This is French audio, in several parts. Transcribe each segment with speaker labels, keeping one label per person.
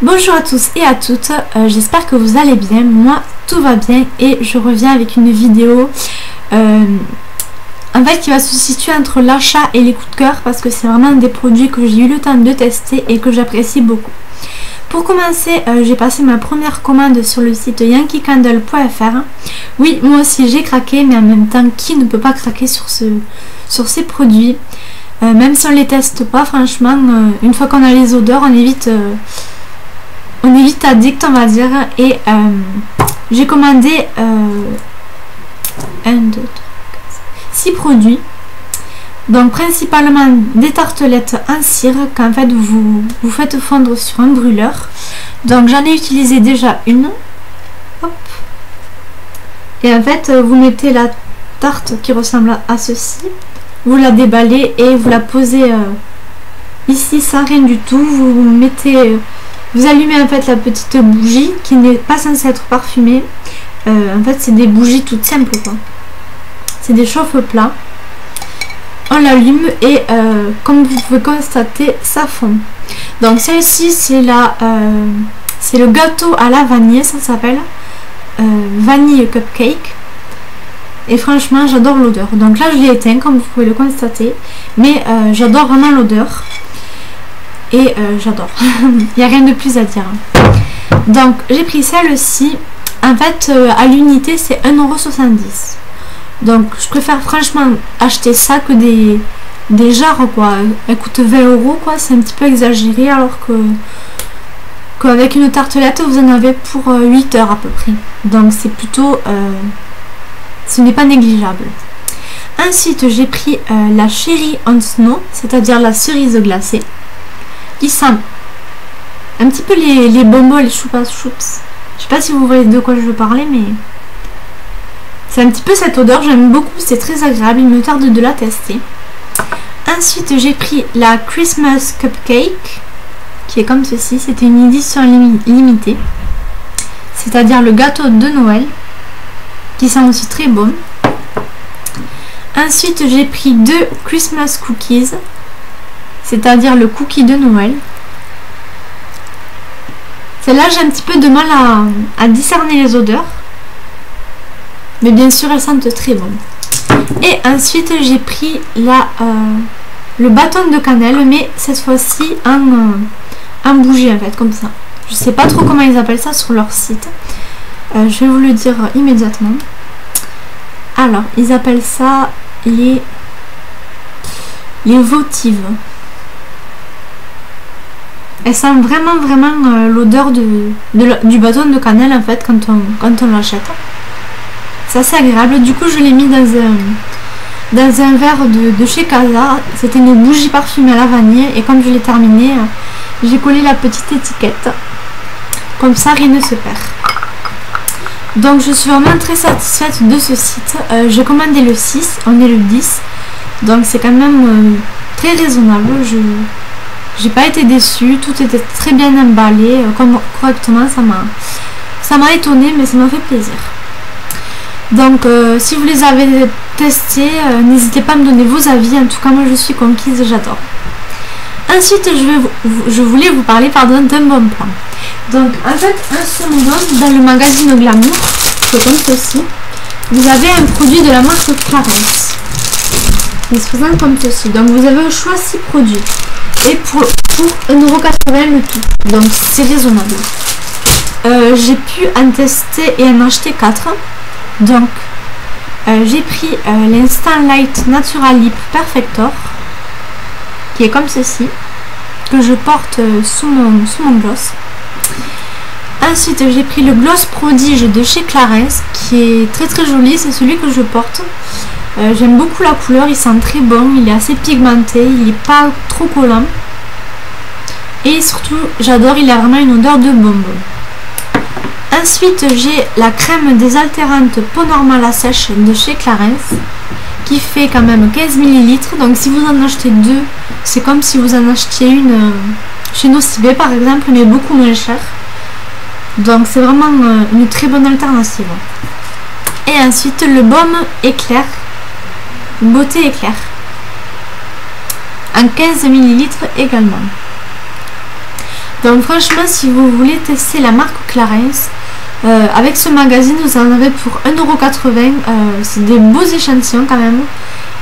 Speaker 1: Bonjour à tous et à toutes, j'espère que vous allez bien, moi tout va bien et je reviens avec une vidéo en fait qui va se situer entre l'achat et les coups de cœur parce que c'est vraiment des produits que j'ai eu le temps de tester et que j'apprécie beaucoup. Pour commencer, j'ai passé ma première commande sur le site yankeecandle.fr. Oui, moi aussi j'ai craqué, mais en même temps, qui ne peut pas craquer sur ces produits même si on les teste pas, franchement, une fois qu'on a les odeurs, on évite addict, on va dire. Et j'ai commandé 6 produits. Donc principalement des tartelettes en cire qu'en fait vous faites fondre sur un brûleur. Donc j'en ai utilisé déjà une. Hop. Et en fait vous mettez la tarte qui ressemble à ceci. Vous la déballez et vous la posez ici sans rien du tout. Vous allumez en fait la petite bougie qui n'est pas censée être parfumée. En fait c'est des bougies toutes simples quoi. C'est des chauffe-plats. On l'allume et comme vous pouvez constater ça fond. Donc celle-ci c'est le gâteau à la vanille, ça s'appelle vanille cupcake. Et franchement j'adore l'odeur. Donc là je l'ai éteint comme vous pouvez le constater. Mais j'adore vraiment l'odeur. Et j'adore. Il n'y a rien de plus à dire. Donc j'ai pris celle-ci. En fait à l'unité c'est 1,70 €. Donc je préfère franchement acheter ça que des jarres quoi. Elle coûte 20 € quoi. C'est un petit peu exagéré alors qu'avec une tartelette vous en avez pour 8 heures à peu près. Donc c'est plutôt... ce n'est pas négligeable. Ensuite j'ai pris la Cherry on Snow, c'est-à-dire la cerise glacée, qui sent un petit peu les bonbons, les choupas choups. Je sais pas si vous voyez de quoi je veux parler, mais c'est un petit peu cette odeur, j'aime beaucoup, c'est très agréable, il me tarde de la tester. Ensuite j'ai pris la Christmas Cupcake, qui est comme ceci, c'était une édition limitée, c'est-à-dire le gâteau de Noël, qui sent aussi très bon. Ensuite j'ai pris 2 Christmas Cookies, c'est-à-dire le cookie de Noël. Celle-là j'ai un petit peu de mal à discerner les odeurs, mais bien sûr elles sentent très bon. Et ensuite j'ai pris le bâton de cannelle, mais cette fois-ci en bougie en fait, comme ça. Je sais pas trop comment ils appellent ça sur leur site. Je vais vous le dire immédiatement. Alors, ils appellent ça les votives. Elles sentent vraiment l'odeur du bâton de cannelle en fait quand on l'achète. C'est assez agréable. Du coup, je l'ai mis dans un verre de chez Casa. C'était une bougie parfumée à la vanille et quand je l'ai terminé, j'ai collé la petite étiquette. Comme ça, rien ne se perd. Donc je suis vraiment très satisfaite de ce site. J'ai commandé le 6, on est le 10. Donc c'est quand même très raisonnable. J'ai pas été déçue, tout était très bien emballé, correctement. Ça m'a étonnée, mais ça m'a fait plaisir. Donc si vous les avez testés, n'hésitez pas à me donner vos avis. En tout cas moi je suis conquise, j'adore. Ensuite je voulais vous parler d'un bon plan. Donc en fait en ce moment dans le magazine Glamour, c'est comme ceci, vous avez un produit de la marque Clarins. Il se présente comme ceci. Donc vous avez au choix 6 produits. Et pour 1,80 € le tout. Donc c'est raisonnable. J'ai pu en tester et en acheter 4. Donc j'ai pris l'Instant Light Natural Lip Perfector, qui est comme ceci, que je porte sous mon gloss. Ensuite j'ai pris le gloss prodige de chez Clarins, qui est très joli, c'est celui que je porte. J'aime beaucoup la couleur, il sent très bon, il est assez pigmenté, il n'est pas trop collant. Et surtout j'adore, il a vraiment une odeur de bonbon. Ensuite j'ai la crème désaltérante peau normale à sèche de chez Clarins, qui fait quand même 15 ml. Donc si vous en achetez 2, c'est comme si vous en achetiez une chez Nocibé par exemple, mais beaucoup moins cher. Donc c'est vraiment une très bonne alternative. Et ensuite le baume éclair, beauté éclair, en 15 ml également. Donc franchement, si vous voulez tester la marque Clarins, avec ce magazine vous en avez pour 1,80 €. C'est des beaux échantillons quand même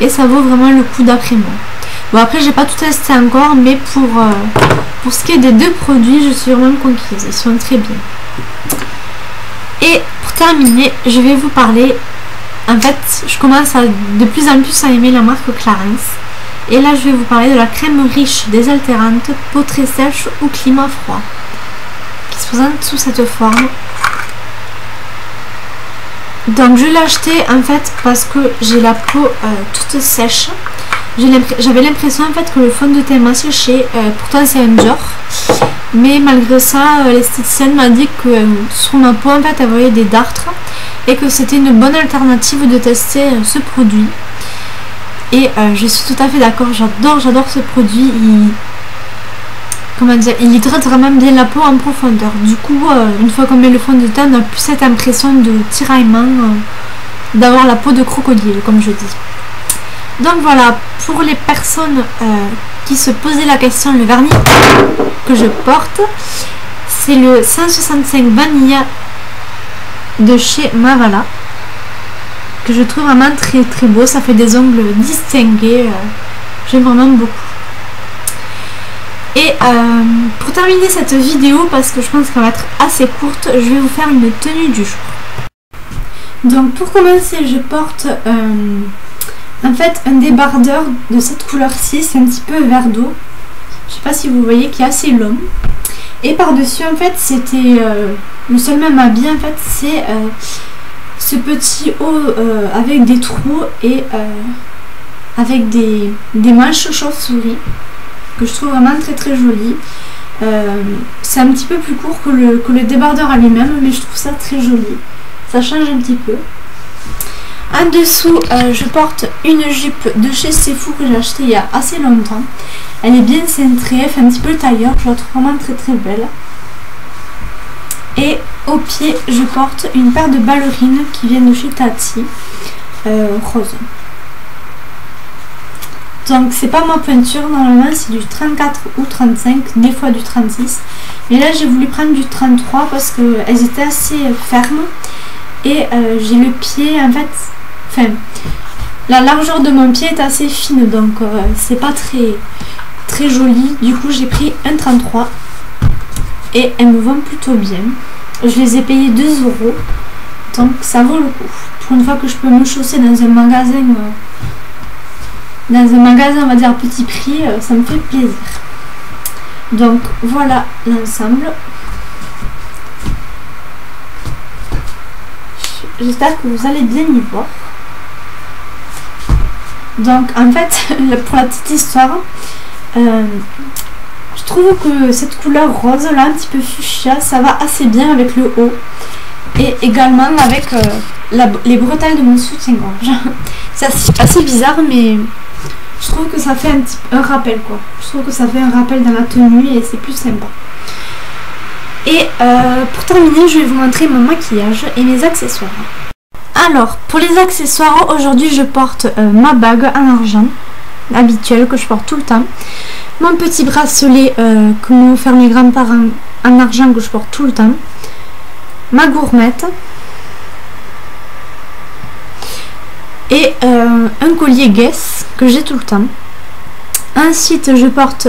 Speaker 1: et ça vaut vraiment le coup d'après-moi. Bon, après j'ai pas tout testé encore, mais pour ce qui est des deux produits, je suis vraiment conquise, ils sont très bien. Et pour terminer, je vais vous parler, en fait je commence de plus en plus à aimer la marque Clarins. Et là je vais vous parler de la crème riche désaltérante peau très sèche ou climat froid, qui se présente sous cette forme. Donc je l'ai acheté en fait parce que j'ai la peau toute sèche. J'avais l'impression en fait que le fond de teint m'a séché, pourtant c'est un Dior. Mais malgré ça, l'esthéticienne m'a dit que sur ma peau en fait elle voyait des dartres et que c'était une bonne alternative de tester ce produit. Et je suis tout à fait d'accord, j'adore ce produit. Il hydrate vraiment bien la peau en profondeur. Du coup, une fois qu'on met le fond de teint, on a plus cette impression de tiraillement, d'avoir la peau de crocodile, comme je dis. Donc voilà, pour les personnes qui se posaient la question, le vernis que je porte, c'est le 165 Vanilla de chez Mavala, que je trouve vraiment très très beau. Ça fait des ongles distingués, j'aime vraiment beaucoup. Et pour terminer cette vidéo, parce que je pense qu'elle va être assez courte, je vais vous faire une tenue du jour. Donc pour commencer, je porte en fait un débardeur de cette couleur-ci, c'est un petit peu vert d'eau. Je sais pas si vous voyez, qui est assez long. Et par-dessus en fait c'était le seul même habit en fait, c'est ce petit haut avec des trous et avec des manches chauve-souris, que je trouve vraiment très très joli. C'est un petit peu plus court que le débardeur à lui-même, mais je trouve ça très joli. Ça change un petit peu. En dessous, je porte une jupe de chez Sephou que j'ai achetée il y a assez longtemps. Elle est bien cintrée, elle fait un petit peu tailleur, je la trouve vraiment très très belle. Et au pied, je porte une paire de ballerines qui viennent de chez Tati, rose. Donc c'est pas ma pointure, normalement c'est du 34 ou 35, des fois du 36. Mais là j'ai voulu prendre du 33 parce qu'elles étaient assez fermes. Et j'ai le pied en fait, enfin la largeur de mon pied est assez fine, donc c'est pas très joli. Du coup j'ai pris un 33 et elles me vont plutôt bien. Je les ai payées 2 €, donc ça vaut le coup. Pour une fois que je peux me chausser dans un magasin on va dire petit prix, ça me fait plaisir. Donc voilà l'ensemble. J'espère que vous allez bien y voir. Donc en fait, pour la petite histoire, je trouve que cette couleur rose là, un petit peu fuchsia, ça va assez bien avec le haut. Et également avec les bretelles de mon soutien-gorge. C'est assez bizarre, mais je trouve que ça fait un rappel quoi. Je trouve que ça fait un rappel dans la tenue et c'est plus sympa. Et pour terminer, je vais vous montrer mon maquillage et mes accessoires. Alors, pour les accessoires, aujourd'hui je porte ma bague en argent, habituelle que je porte tout le temps. Mon petit bracelet que m'ont offert mes grands-parents en argent que je porte tout le temps. Ma gourmette. Et un collier Guess que j'ai tout le temps. Ensuite, je porte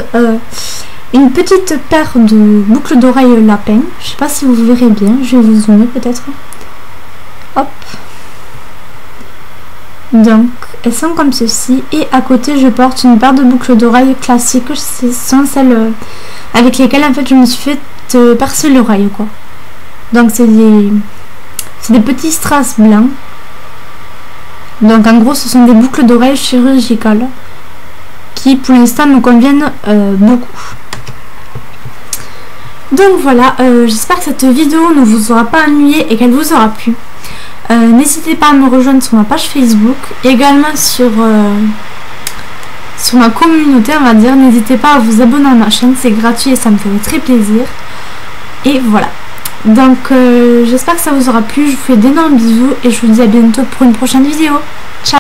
Speaker 1: une petite paire de boucles d'oreilles lapin. Je sais pas si vous verrez bien, je vais vous zoomer peut-être. Hop. Donc, elles sont comme ceci. Et à côté, je porte une paire de boucles d'oreilles classiques. Ce sont celles avec lesquelles en fait je me suis fait percer l'oreille quoi. Donc c'est des petits strass blancs. Donc en gros, ce sont des boucles d'oreilles chirurgicales qui pour l'instant me conviennent beaucoup. Donc voilà, j'espère que cette vidéo ne vous aura pas ennuyé et qu'elle vous aura plu. N'hésitez pas à me rejoindre sur ma page Facebook, également sur ma communauté on va dire. N'hésitez pas à vous abonner à ma chaîne, c'est gratuit et ça me ferait très plaisir. Et voilà, donc j'espère que ça vous aura plu, je vous fais d'énormes bisous et je vous dis à bientôt pour une prochaine vidéo. Ciao.